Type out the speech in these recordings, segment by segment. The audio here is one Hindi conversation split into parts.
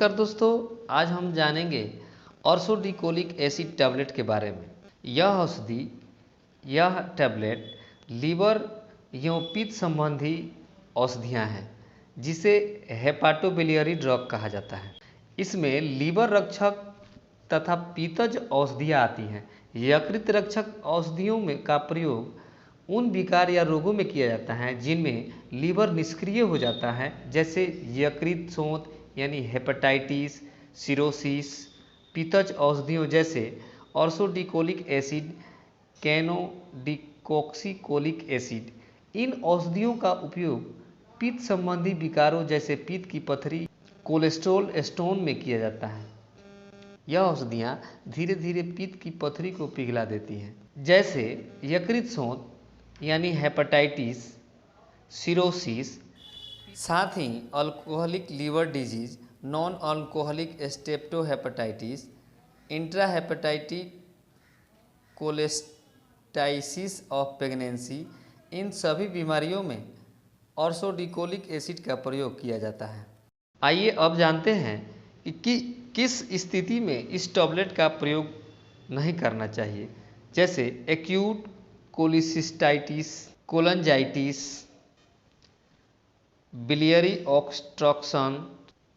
नमस्कार दोस्तों, आज हम जानेंगे ऑर्सोडिकोलिक एसिड टैबलेट के बारे में। यह टैबलेट लीवर एवं पित्त संबंधी औषधियाँ हैं, जिसे हेपाटोबिलियरी ड्रग कहा जाता है। इसमें लीवर रक्षक तथा पित्तज औषधियाँ आती हैं। यकृत रक्षक औषधियों में का प्रयोग उन विकार या रोगों में किया जाता है जिनमें लीवर निष्क्रिय हो जाता है, जैसे यकृत शोथ यानी हेपेटाइटिस, सिरोसिस। पित्तज औषधियों जैसे ऑर्सोडिकोलिक एसिड, कैनोडिकोक्सीकोलिक एसिड। इन औषधियों का उपयोग पित्त संबंधी विकारों जैसे पित्त की पथरी, कोलेस्ट्रॉल स्टोन में किया जाता है। यह औषधियाँ धीरे धीरे पित्त की पथरी को पिघला देती हैं, जैसे यकृत शोथ यानी हेपेटाइटिस, सिरोसिस। साथ ही alcoholic liver disease, non alcoholic steatohepatitis, intrahepatic cholestasis of pregnancy. इन सभी बीमारियों में ऑर्सोडिकोलिक एसिड का प्रयोग किया जाता है। आइए अब जानते हैं कि किस स्थिति में इस टैबलेट का प्रयोग नहीं करना चाहिए, जैसे acute cholecystitis, cholangitis, biliary obstruction,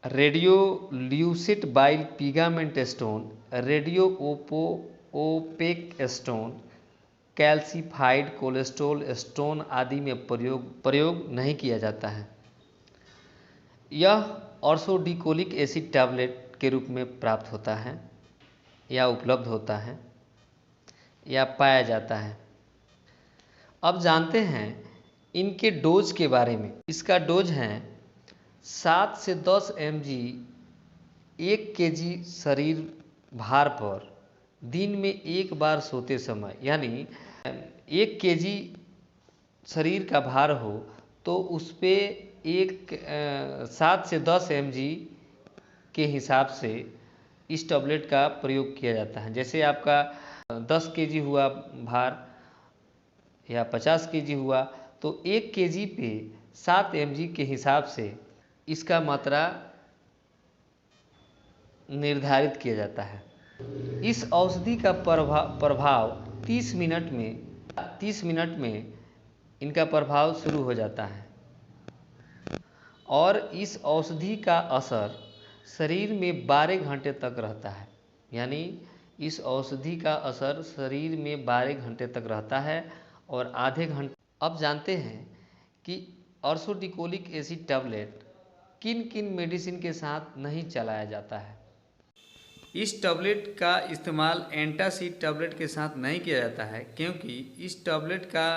radiolucent bile pigment stone, radio opaque stone, calcified cholesterol stone आदि में प्रयोग नहीं किया जाता है। यह ऑर्सोडिकोलिक एसिड टैबलेट के रूप में प्राप्त होता है या उपलब्ध होता है या पाया जाता है। अब जानते हैं इनके डोज के बारे में। इसका डोज है 7 से 10 mg 1 kg शरीर भार पर दिन में एक बार सोते समय, यानी 1 kg शरीर का भार हो तो उस पर 7 से 10 mg के हिसाब से इस टैबलेट का प्रयोग किया जाता है। जैसे आपका 10 kg हुआ भार या 50 kg हुआ तो 1 kg पे 7 mg के हिसाब से इसका मात्रा निर्धारित किया जाता है। इस औषधि का प्रभाव 30 मिनट में इनका प्रभाव शुरू हो जाता है और इस औषधि का असर शरीर में 12 घंटे तक रहता है। यानी इस औषधि का असर शरीर में 12 घंटे तक रहता है और आधे घंटे। अब जानते हैं कि ऑर्सोडिकोलिक एसिड टैबलेट किन किन मेडिसिन के साथ नहीं चलाया जाता है। इस टैबलेट का इस्तेमाल एंटासिड टैबलेट के साथ नहीं किया जाता है, क्योंकि इस टैबलेट का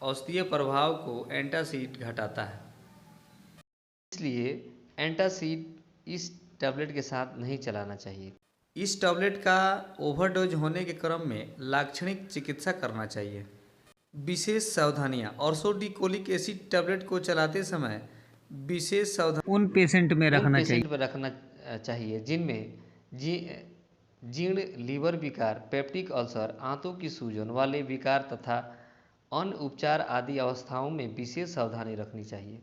औषधीय प्रभाव को एंटासिड घटाता है। इसलिए एंटासिड इस टैबलेट के साथ नहीं चलाना चाहिए। इस टैबलेट का ओवरडोज होने के क्रम में लाक्षणिक चिकित्सा करना चाहिए। विशेष सावधानियाँ। ऑर्सोडिकोलिक एसिड टैबलेट को चलाते समय विशेष सावधानी उन पेशेंट में रखना चाहिए जिनमें जीर्ण लीवर विकार, पेप्टिक अल्सर, आंतों की सूजन वाले विकार तथा अन्य उपचार आदि अवस्थाओं में विशेष सावधानी रखनी चाहिए।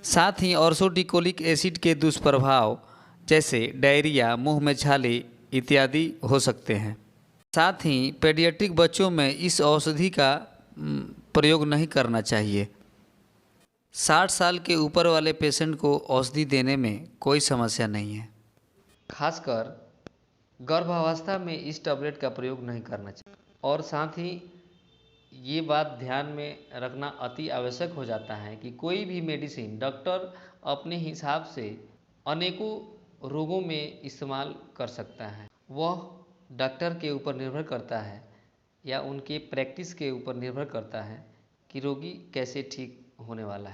साथ ही ऑर्सोडिकोलिक एसिड के दुष्प्रभाव जैसे डायरिया, मुंह में छाले इत्यादि हो सकते हैं। साथ ही पीडियाट्रिक बच्चों में इस औषधि का प्रयोग नहीं करना चाहिए। 60 साल के ऊपर वाले पेशेंट को औषधि देने में कोई समस्या नहीं है। खासकर गर्भावस्था में इस टैबलेट का प्रयोग नहीं करना चाहिए। और साथ ही ये बात ध्यान में रखना अति आवश्यक हो जाता है कि कोई भी मेडिसिन डॉक्टर अपने हिसाब से अनेकों रोगों में इस्तेमाल कर सकता है। वह डॉक्टर के ऊपर निर्भर करता है या उनके प्रैक्टिस के ऊपर निर्भर करता है कि रोगी कैसे ठीक होने वाला है।